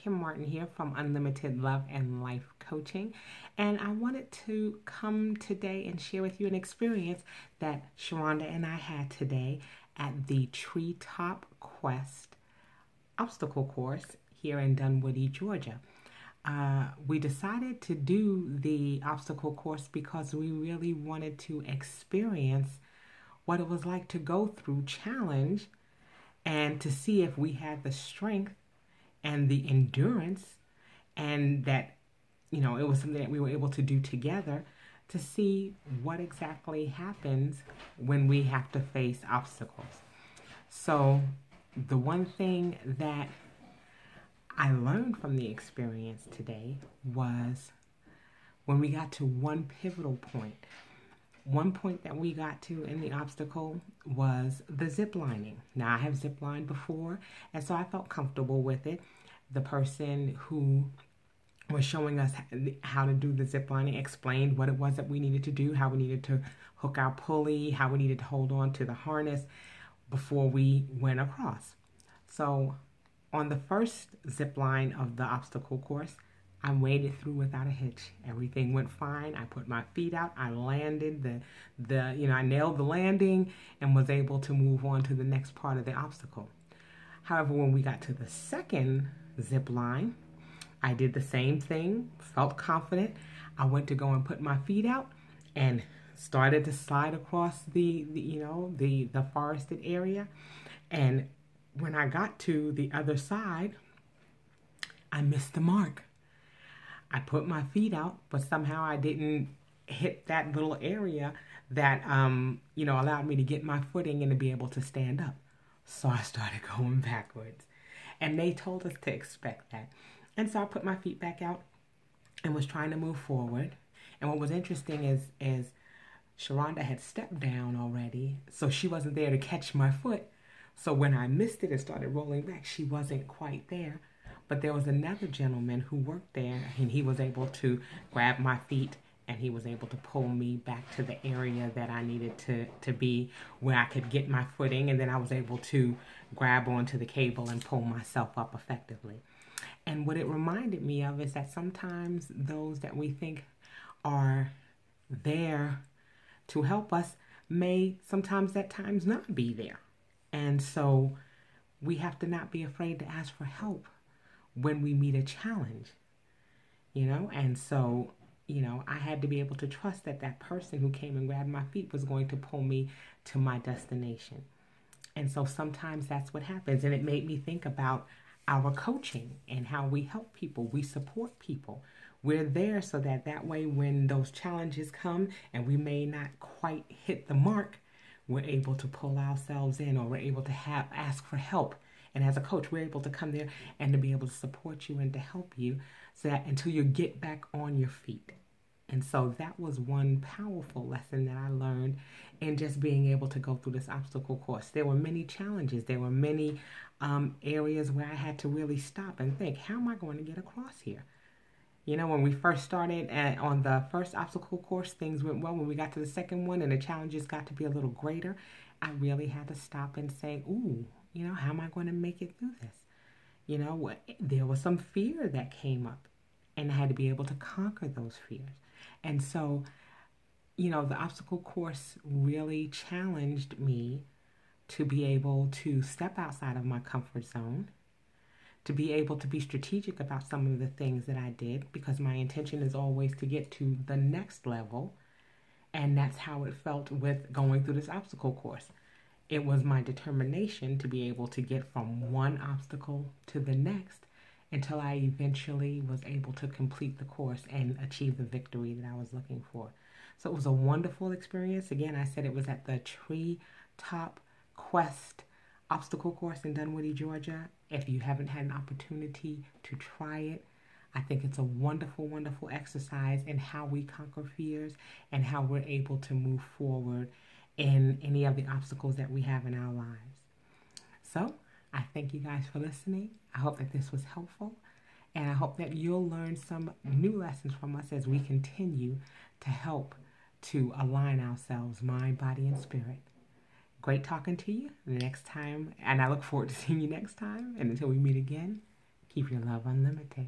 Kim Martin here from Unlimited Love and Life Coaching, and I wanted to come today and share with you an experience that Sharonda and I had today at the Treetop Quest Obstacle Course here in Dunwoody, Georgia. We decided to do the obstacle course because we really wanted to experience what it was like to go through challenge and to see if we had the strength and the endurance, and that, it was something that we were able to do together to see what exactly happens when we have to face obstacles. So the one thing that I learned from the experience today was when we got to one pivotal point. One point that we got to in the obstacle was the zip lining. Now, I have zip lined before, and so I felt comfortable with it. The person who was showing us how to do the zip lining explained what it was that we needed to do, how we needed to hook our pulley, how we needed to hold on to the harness before we went across. So on the first zip line of the obstacle course, I waded through without a hitch. Everything went fine. I put my feet out. I landed I nailed the landing and was able to move on to the next part of the obstacle. However, when we got to the second zip line, I did the same thing, felt confident. I went to go and put my feet out and started to slide across the forested area. And when I got to the other side, I missed the mark. I put my feet out, but somehow I didn't hit that little area that, allowed me to get my footing and to be able to stand up. So I started going backwards. And they told us to expect that. And so I put my feet back out and was trying to move forward. And what was interesting is Sharonda had stepped down already, so she wasn't there to catch my foot. So when I missed it and started rolling back, she wasn't quite there. But there was another gentleman who worked there, and he was able to grab my feet, and he was able to pull me back to the area that I needed to be, where I could get my footing, and then I was able to grab onto the cable and pull myself up effectively. And what it reminded me of is that sometimes those that we think are there to help us may sometimes at times not be there. And so we have to not be afraid to ask for help when we meet a challenge, and so, I had to be able to trust that that person who came and grabbed my feet was going to pull me to my destination. And so sometimes that's what happens. And it made me think about our coaching and how we help people, we support people. We're there so that way when those challenges come and we may not quite hit the mark, we're able to pull ourselves in, or we're able to ask for help. And as a coach, we're able to come there and to be able to support you and to help you so that until you get back on your feet. And so that was one powerful lesson that I learned in just being able to go through this obstacle course. There were many challenges. There were many areas where I had to really stop and think, how am I going to get across here? When we first started on the first obstacle course, things went well. When we got to the second one and the challenges got to be a little greater, I really had to stop and say, ooh, how am I going to make it through this? There was some fear that came up, and I had to be able to conquer those fears. And so, the obstacle course really challenged me to be able to step outside of my comfort zone, to be able to be strategic about some of the things that I did, because my intention is always to get to the next level. And that's how it felt with going through this obstacle course. It was my determination to be able to get from one obstacle to the next until I eventually was able to complete the course and achieve the victory that I was looking for. So it was a wonderful experience. Again, I said it was at the Treetop Quest Obstacle Course in Dunwoody, Georgia. If you haven't had an opportunity to try it, I think it's a wonderful, wonderful exercise in how we conquer fears and how we're able to move forward in any of the obstacles that we have in our lives. So I thank you guys for listening. I hope that this was helpful, and I hope that you'll learn some new lessons from us as we continue to help to align ourselves, mind, body, and spirit. Great talking to you next time, and I look forward to seeing you next time. And until we meet again, Keep your love unlimited.